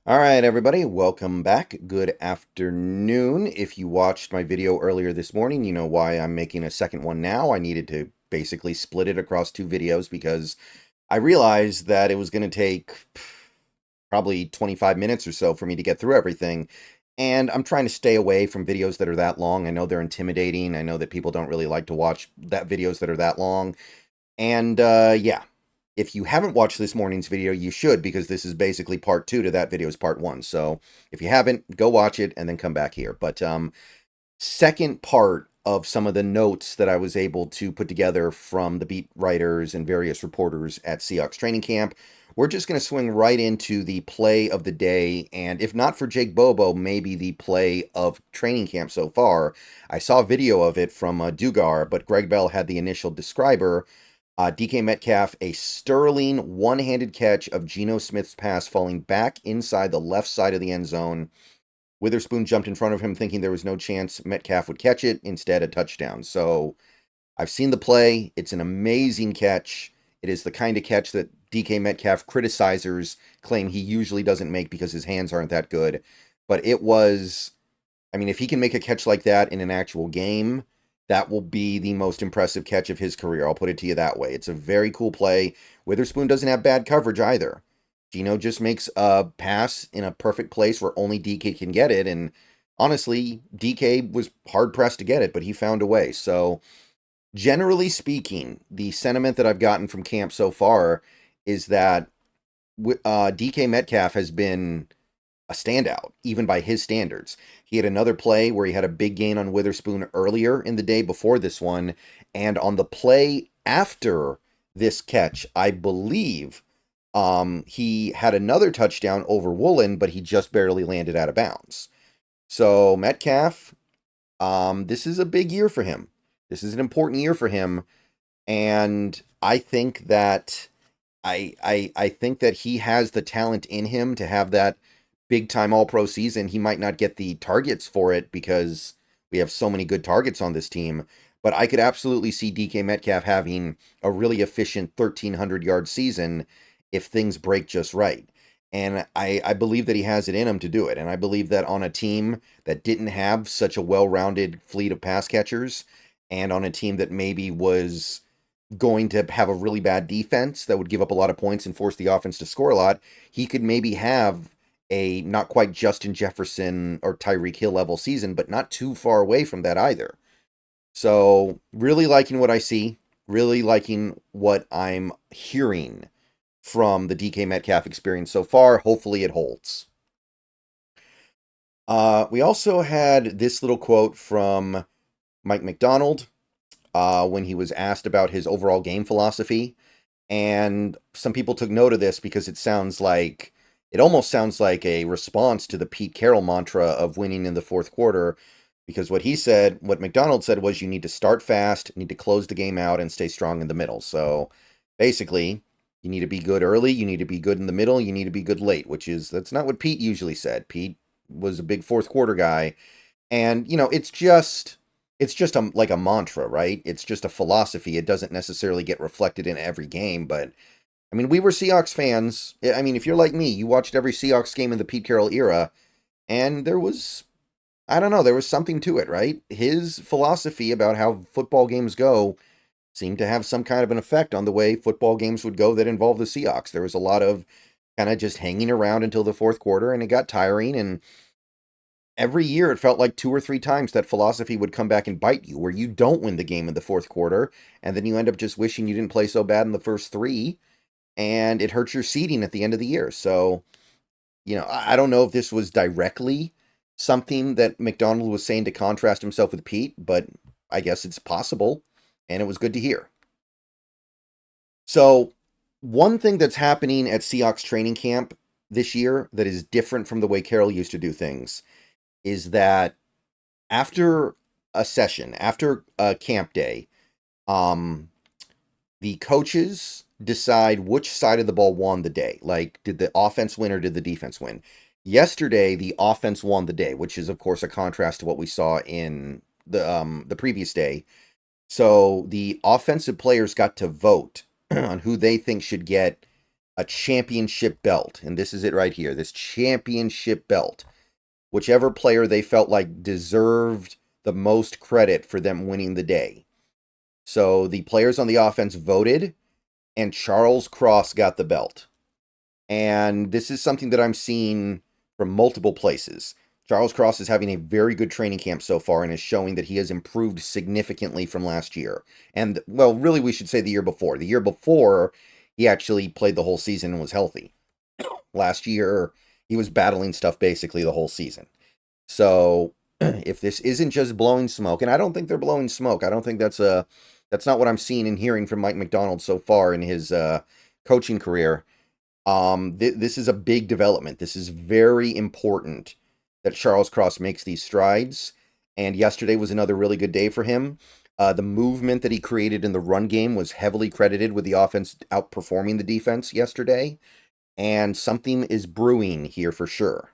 All right, everybody, welcome back. Good afternoon. If you watched my video earlier this morning, you know why I'm making a second one now. I needed to basically split it across two videos because I realized that it was going to take probably 25 minutes or so for me to get through everything. And I'm trying to stay away from videos that are that long. I know they're intimidating. I know that people don't really like to watch that videos that are that long. And yeah, if you haven't watched this morning's video, you should, because this is basically part two to that video's part one. So if you haven't, go watch it and then come back here. But second part of some of the notes that I was able to put together from the beat writers and various reporters at Seahawks training camp. We're just going to swing right into the play of the day, and if not for Jake Bobo, maybe the play of training camp so far. I saw a video of it from Dugar, but Greg Bell had the initial describer. DK Metcalf, a sterling one-handed catch of Geno Smith's pass falling back inside the left side of the end zone. Witherspoon jumped in front of him thinking there was no chance Metcalf would catch it. Instead, a touchdown. So I've seen the play. It's an amazing catch. It is the kind of catch that DK Metcalf criticizers claim he usually doesn't make because his hands aren't that good. But it was, I mean, if he can make a catch like that in an actual game, that will be the most impressive catch of his career. I'll put it to you that way. It's a very cool play. Witherspoon doesn't have bad coverage either. Geno just makes a pass in a perfect place where only DK can get it. And honestly, DK was hard pressed to get it, but he found a way. So, generally speaking, the sentiment that I've gotten from camp so far is that DK Metcalf has been a standout, even by his standards. He had another play where he had a big gain on Witherspoon earlier in the day before this one. And on the play after this catch, I believe he had another touchdown over Woolen, but he just barely landed out of bounds. So Metcalf, this is a big year for him. This is an important year for him. And I think that I think that he has the talent in him to have that big time all pro season. He might not get the targets for it because we have so many good targets on this team, but I could absolutely see DK Metcalf having a really efficient 1,300-yard season if things break just right. And I believe that he has it in him to do it. And I believe that on a team that didn't have such a well-rounded fleet of pass catchers, and on a team that maybe was going to have a really bad defense that would give up a lot of points and force the offense to score a lot, he could maybe have a not quite Justin Jefferson or Tyreek Hill level season, but not too far away from that either. So, really liking what I see, really liking what I'm hearing from the DK Metcalf experience so far. Hopefully, it holds. We also had this little quote from Mike McDonald when he was asked about his overall game philosophy. And some people took note of this because it almost sounds like a response to the Pete Carroll mantra of winning in the fourth quarter. Because what McDonald said was you need to start fast, need to close the game out, and stay strong in the middle. So basically, you need to be good early, you need to be good in the middle, you need to be good late, that's not what Pete usually said. Pete was a big fourth quarter guy. And, it's just like a mantra, right? It's just a philosophy. It doesn't necessarily get reflected in every game, but I mean, we were Seahawks fans. I mean, if you're like me, you watched every Seahawks game in the Pete Carroll era, and I don't know, there was something to it, right? His philosophy about how football games go seemed to have some kind of an effect on the way football games would go that involved the Seahawks. There was a lot of kind of just hanging around until the fourth quarter, and it got tiring, and every year it felt like two or three times that philosophy would come back and bite you, where you don't win the game in the fourth quarter, and then you end up just wishing you didn't play so bad in the first three, and it hurts your seeding at the end of the year. So, I don't know if this was directly something that McDonald was saying to contrast himself with Pete, but I guess it's possible, and it was good to hear. So, one thing that's happening at Seahawks training camp this year that is different from the way Carroll used to do things is that after a session, after a camp day, the coaches decide which side of the ball won the day. Like, did the offense win or did the defense win? Yesterday, the offense won the day, which is, of course, a contrast to what we saw in the previous day. So the offensive players got to vote on who they think should get a championship belt. And this is it right here, this championship belt. Whichever player they felt like deserved the most credit for them winning the day. So the players on the offense voted, and Charles Cross got the belt. And this is something that I'm seeing from multiple places. Charles Cross is having a very good training camp so far and is showing that he has improved significantly from last year. And, well, really, we should say the year before. The year before, he actually played the whole season and was healthy. Last year, he was battling stuff basically the whole season. So, if this isn't just blowing smoke, and I don't think they're blowing smoke. I don't think that's not what I'm seeing and hearing from Mike Macdonald so far in his coaching career. This is a big development. This is very important that Charles Cross makes these strides. And yesterday was another really good day for him. The movement that he created in the run game was heavily credited with the offense outperforming the defense yesterday. And something is brewing here for sure.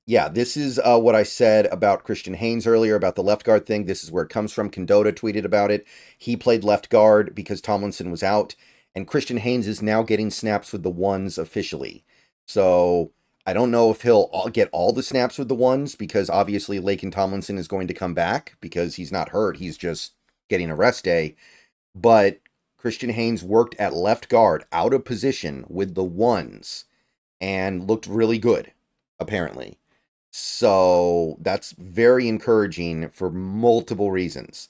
Yeah, this is what I said about Christian Haynes earlier about the left guard thing. This is where it comes from. Condota tweeted about it. He played left guard because Tomlinson was out. And Christian Haynes is now getting snaps with the ones officially. So I don't know if he'll get all the snaps with the ones because obviously Laken Tomlinson is going to come back because he's not hurt. He's just getting a rest day. But Christian Haynes worked at left guard out of position with the ones and looked really good, apparently. So that's very encouraging for multiple reasons.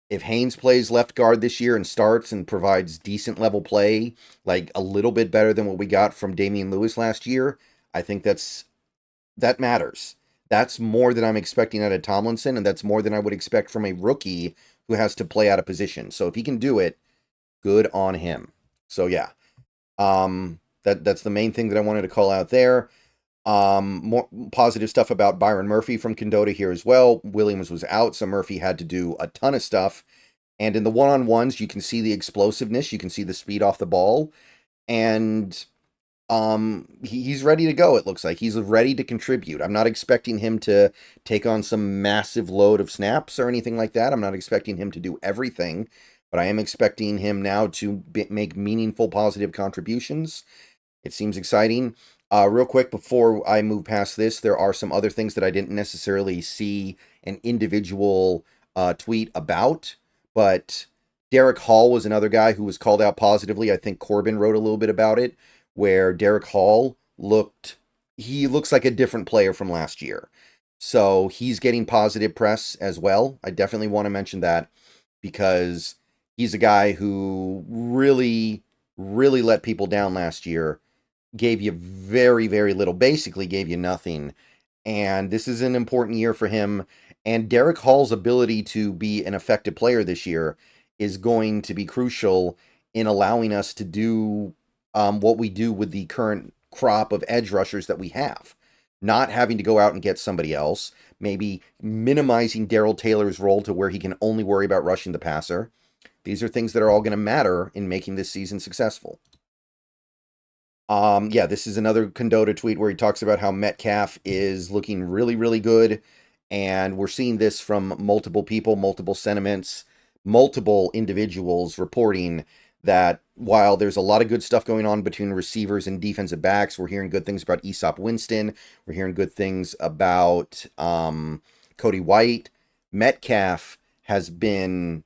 If Haynes plays left guard this year and starts and provides decent level play, like a little bit better than what we got from Damian Lewis last year, I think that matters. That's more than I'm expecting out of Tomlinson, and that's more than I would expect from a rookie who has to play out of position. So if he can do it, good on him. So yeah, that's the main thing that I wanted to call out there. More positive stuff about Byron Murphy from Condota here as well. Williams was out, so Murphy had to do a ton of stuff. And in the one-on-ones, you can see the explosiveness. You can see the speed off the ball. And he's ready to go, it looks like. He's ready to contribute. I'm not expecting him to take on some massive load of snaps or anything like that. I'm not expecting him to do everything. But I am expecting him now to make meaningful, positive contributions. It seems exciting. Real quick, before I move past this, there are some other things that I didn't necessarily see an individual tweet about, but Derek Hall was another guy who was called out positively. I think Corbin wrote a little bit about it, where Derek Hall looks like a different player from last year. So he's getting positive press as well. I definitely want to mention that because he's a guy who really, really let people down last year. Gave you very, very little, basically gave you nothing. And this is an important year for him. And Derek Hall's ability to be an effective player this year is going to be crucial in allowing us to do what we do with the current crop of edge rushers that we have. Not having to go out and get somebody else. Maybe minimizing Darrell Taylor's role to where he can only worry about rushing the passer. These are things that are all going to matter in making this season successful. Yeah, this is another Condota tweet where he talks about how Metcalf is looking really, really good. And we're seeing this from multiple people, multiple sentiments, multiple individuals reporting that while there's a lot of good stuff going on between receivers and defensive backs, we're hearing good things about Aesop Winston. We're hearing good things about Cody White. Metcalf has been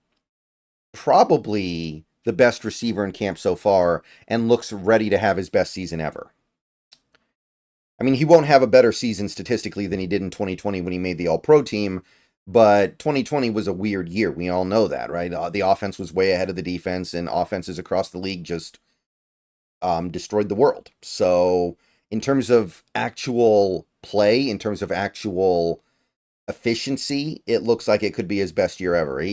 probably the best receiver in camp so far and looks ready to have his best season ever. I mean, he won't have a better season statistically than he did in 2020 when he made the All-Pro team, but 2020 was a weird year. We all know that, right? The offense was way ahead of the defense, and offenses across the league just destroyed the world. So in terms of actual play, in terms of actual efficiency, it looks like it could be his best year ever.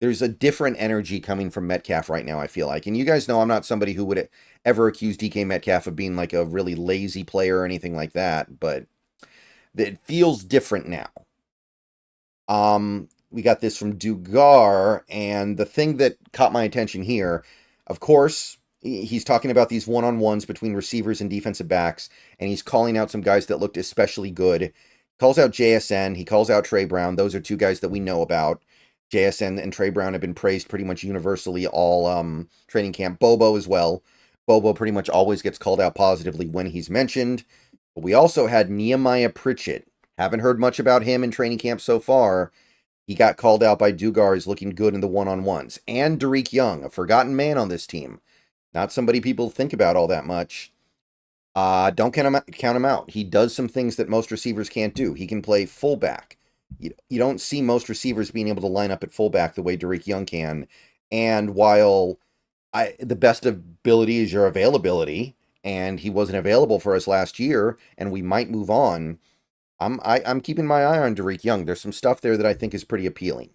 There's a different energy coming from Metcalf right now, I feel like. And you guys know I'm not somebody who would ever accuse DK Metcalf of being like a really lazy player or anything like that, but it feels different now. We got this from Dugar, and the thing that caught my attention here, of course, he's talking about these one-on-ones between receivers and defensive backs, and he's calling out some guys that looked especially good. Calls out JSN, he calls out Trey Brown. Those are two guys that we know about. JSN and Trey Brown have been praised pretty much universally all training camp. Bobo as well. Bobo pretty much always gets called out positively when he's mentioned. But we also had Nehemiah Pritchett. Haven't heard much about him in training camp so far. He got called out by Dugar. He's looking good in the one-on-ones. And Derek Young, a forgotten man on this team. Not somebody people think about all that much. Don't count him out. He does some things that most receivers can't do. He can play fullback. You don't see most receivers being able to line up at fullback the way Derek Young can. And while the best ability is your availability, and he wasn't available for us last year, and we might move on, I'm keeping my eye on Derek Young. There's some stuff there that I think is pretty appealing.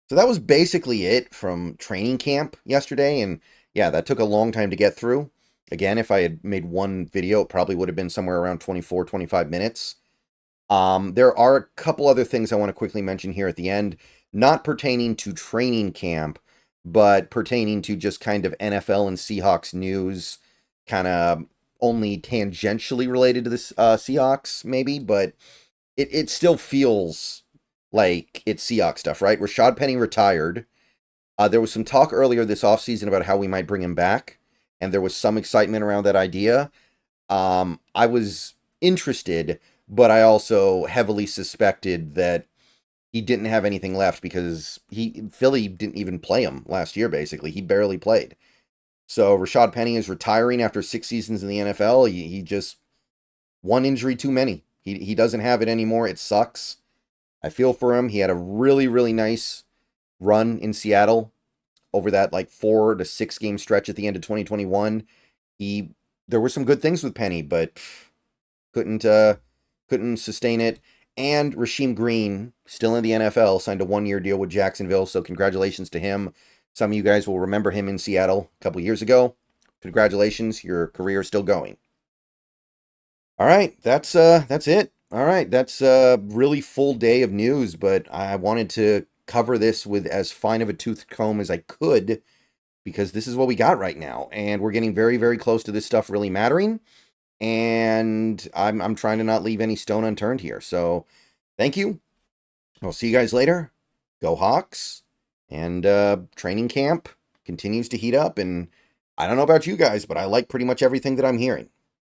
So that was basically it from training camp yesterday, and yeah, that took a long time to get through. Again, if I had made one video, it probably would have been somewhere around 24, 25 minutes. There are a couple other things I want to quickly mention here at the end, not pertaining to training camp, but pertaining to just kind of NFL and Seahawks news, kind of only tangentially related to this Seahawks, maybe, but it still feels like it's Seahawks stuff, right? Rashad Penny retired. There was some talk earlier this offseason about how we might bring him back, and there was some excitement around that idea. I was interested, but I also heavily suspected that he didn't have anything left because Philly didn't even play him last year, basically. He barely played. So Rashad Penny is retiring after 6 seasons in the NFL. He just, one injury too many. He doesn't have it anymore. It sucks. I feel for him. He had a really, really nice run in Seattle over that like 4 to 6 game stretch at the end of 2021. There were some good things with Penny, but couldn't sustain it. And Rasheem Green, still in the NFL, signed a 1-year deal with Jacksonville, so congratulations to him. Some of you guys will remember him in Seattle a couple years ago. Congratulations, your career is still going. All right, that's it. All right, that's a really full day of news, but I wanted to cover this with as fine of a tooth comb as I could because this is what we got right now, and we're getting very, very close to this stuff really mattering. And I'm trying to not leave any stone unturned here. So thank you. I'll see you guys later. Go Hawks. And training camp continues to heat up. And I don't know about you guys, but I like pretty much everything that I'm hearing.